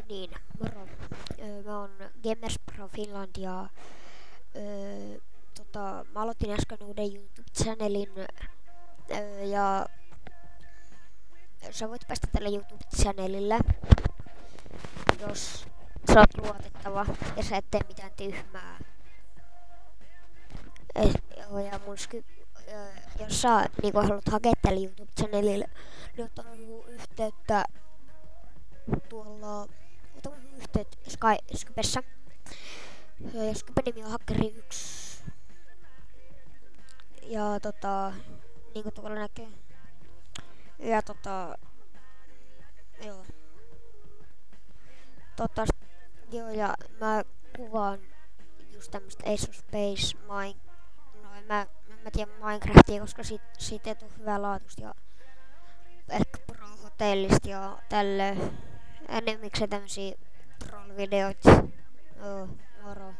Niin, moro. Mä oon Gamers Pro Finland ja mä aloitin äsken uuden YouTube-channelin ja sä voit päästä tälle YouTube-channelille, jos sä oot luotettava ja sä et tee mitään tyhmää. Jos sä niinku haluat hakea tälle YouTube-channelille, niin ottaa muuhun yhteyttä tuolla Skypessa. Ja Skypen nimi on Hakkeri1. Ja niinku tuolla näkee. Ja joo. Joo, ja mä kuvaan just tämmöstä Ace of Space mä tiedän Minecraftia, koska siitä ei tuu hyvää laatusta ja ehkä pro-hotellista ja tälle enimmikseen tämmösiä troll-videoita. Joo, moro.